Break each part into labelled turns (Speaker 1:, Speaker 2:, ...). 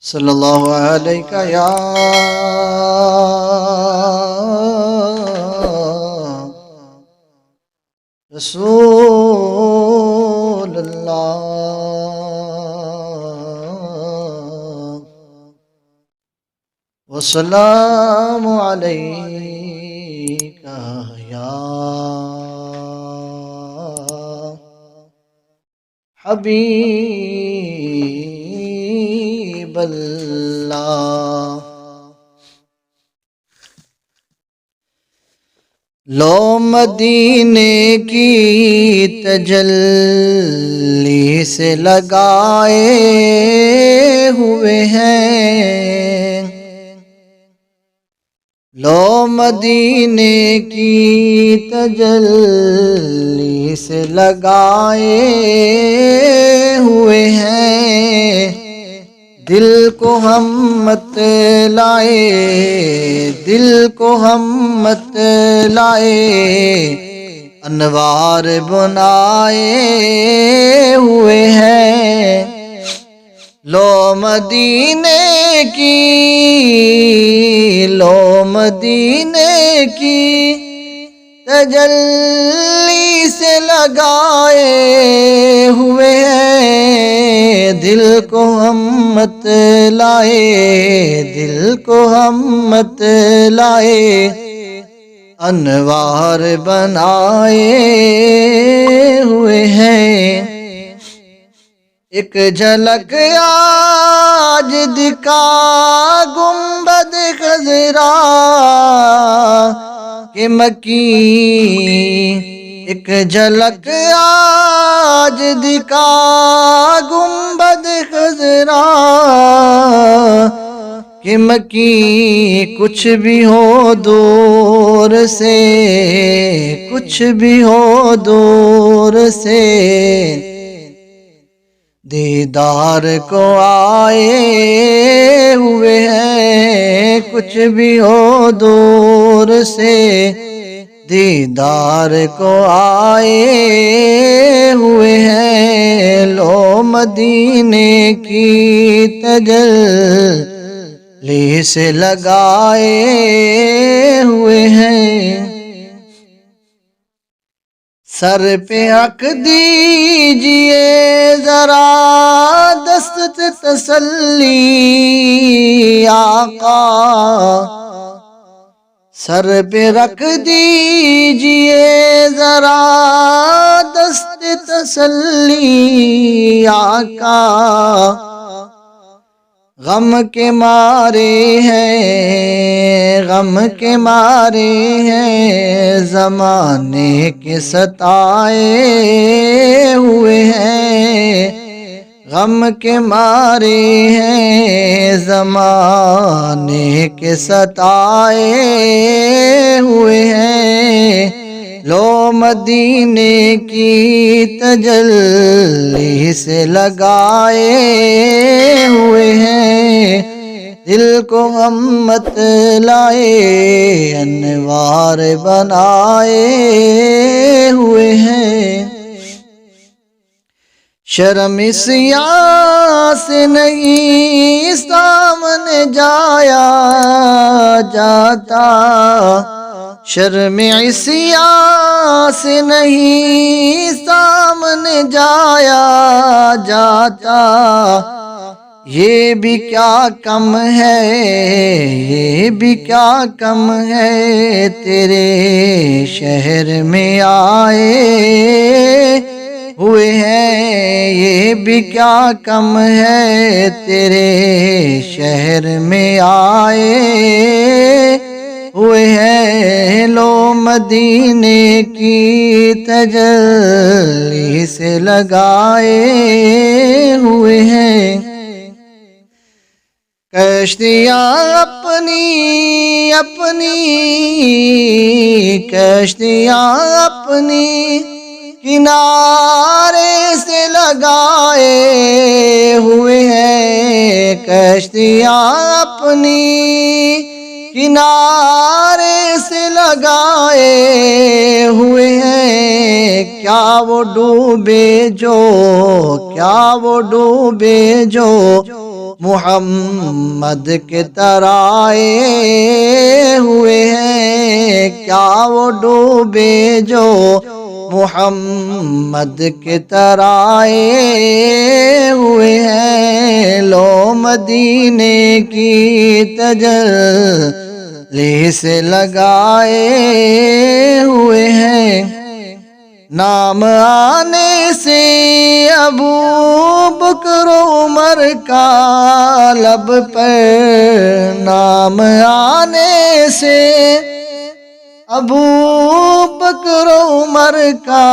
Speaker 1: صلی اللہ علیہ یا رسول اللہ والسلام علیکہ یا حبیب اللہ۔ لو مدینے کی تجلی سے لگائے ہوئے ہیں، لو مدینے کی تجلی سے لگائے ہوئے ہیں، دل کو ہم مت لائے، دل کو ہم مت لائے، انوار بنائے ہوئے ہیں۔ لو مدینے کی، لو مدینے کی تجلی سے لگائے ہوئے ہیں، دل کو ہم مت لائے، دل کو ہم مت لائے، انوار بنائے ہوئے ہیں۔ ایک جھلک آج دکھا گنبد خضرا کہ مکی، ایک جھلک آج دکھا گنبد خضرا کہ مکی، کچھ بھی ہو دور سے، کچھ بھی ہو دور سے، دیدار کو آئے ہوئے ہیں، کچھ بھی ہو دور سے، دیدار کو آئے ہوئے ہیں۔ لو مدینے کی تجلی سے لگائے ہوئے ہیں، سر پہ رکھ دیجئے ذرا دست تسلی آقا، سر پہ رکھ دیجئے ذرا دست تسلی آقا، غم کے مارے ہیں، غم کے مارے ہیں، زمانے کے ستائے ہوئے ہیں، غم کے مارے ہیں، زمانے کے ستائے ہوئے ہیں۔ لو مدینے کی تجلی سے لگائے ہوئے ہیں، دل کو ہم مت لائے، انوار بنائے ہوئے ہیں۔ شرم سیاہ سے نہیں سامنے جایا جاتا، شرم سیاہ سے نہیں سامنے جایا جاتا، یہ بھی کیا کم ہے، یہ بھی کیا کم ہے، تیرے شہر میں آئے ہوئے ہیں، یہ بھی کیا کم ہے، تیرے شہر میں آئے ہوئے ہیں۔ لو مدینے کی تجلی سے لگائے ہوئے ہیں، کشتیاں اپنی اپنی، کشتیاں اپنی کنارے سے لگائے ہوئے ہیں، کشتیاں اپنی کنارے سے لگائے ہوئے ہیں، کیا وہ ڈوبے جو، کیا وہ ڈوبے جو محمد کے ترائے ہوئے ہیں، کیا وہ ڈوبے جو محمد کے ترائے ہوئے ہیں۔ لو مدینے کی تجلی سے لگائے ہوئے ہیں، نام آنے سے ابو بکر عمر کا لب پر، نام آنے سے ابو بکر عمر کا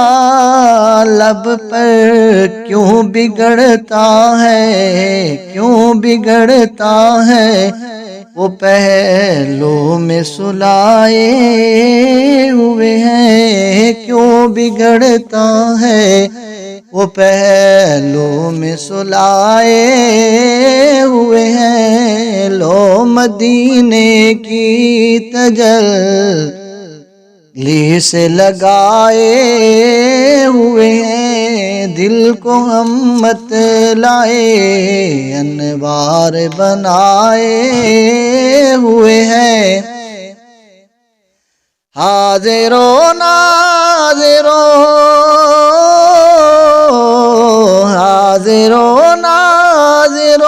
Speaker 1: لب پر کیوں بگڑتا ہے، کیوں بگڑتا ہے وہ پہلو میں سلائے ہوئے ہیں، کیوں بگڑتا ہے وہ پہلو میں سلائے ہوئے ہیں۔ لو مدینے کی تجلی سے لگائے ہوئے ہیں، دل کو ہم مت لائے انوار بنائے ہوئے ہیں۔ حاضر و ناظر و، حاضر و ناظر و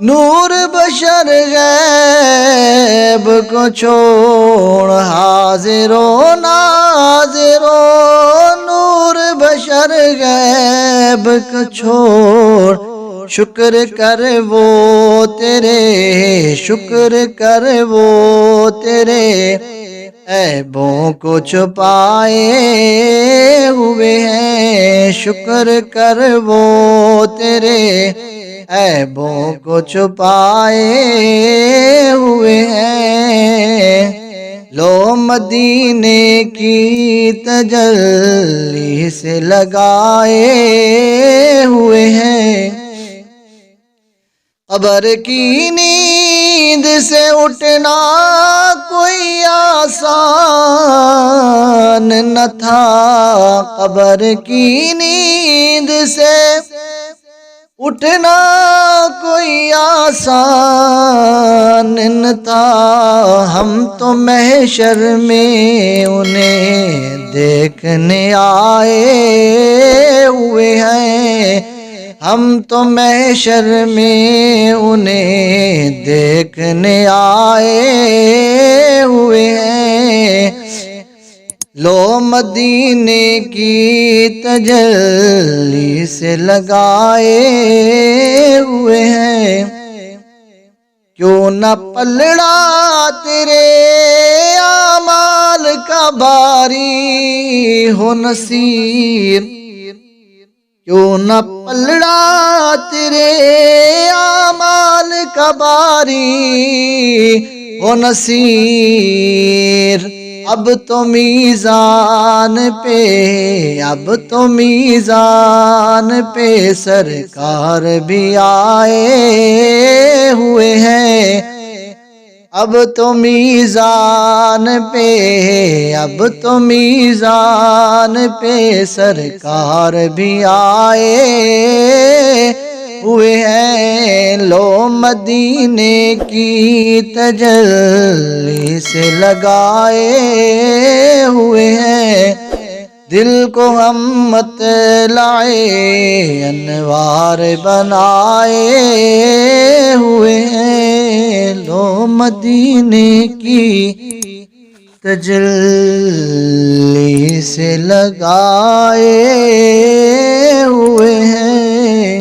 Speaker 1: نور بشر غیب کو چھوڑ، حاضر و ناظر و نور بشر غیب کو چھوڑ، شکر کر وہ تیرے، شکر کر وہ تیرے عیبوں کو چھپائے ہوئے ہیں، شکر کر وہ تیرے عیبوں کو چھپائے ہوئے ہیں۔ لو مدینے کی تجلی سے لگائے ہوئے ہیں، قبر کی نیند سے اٹھنا کوئی آسان نہ تھا، قبر کی نیند سے اٹھنا کوئی آسان نہ تھا، ہم تو محشر میں انہیں دیکھنے آئے ہوئے ہیں، ہم تو محشر میں انہیں دیکھنے آئے ہوئے ہیں۔ لو مدینے کی تجلی سے لگائے ہوئے ہیں، کیوں نہ پلڑا تیرے اعمال کا باری ہو نصیر، کیوں نہ پلڑا تیرے اعمال کا باری ہو نصیر، اب تو میزان پہ، اب تو میزان پہ سرکار بھی آئے ہوئے ہیں، اب تو میزان پہ، اب تو میزان پہ سرکار بھی آئے ہوئے ہیں۔ لو مدینے کی تجلی سے لگائے ہوئے ہیں، دل کو ہم مت لائے انوار بنائے ہوئے ہیں۔ لو مدینے کی تجلی سے لگائے ہوئے ہیں۔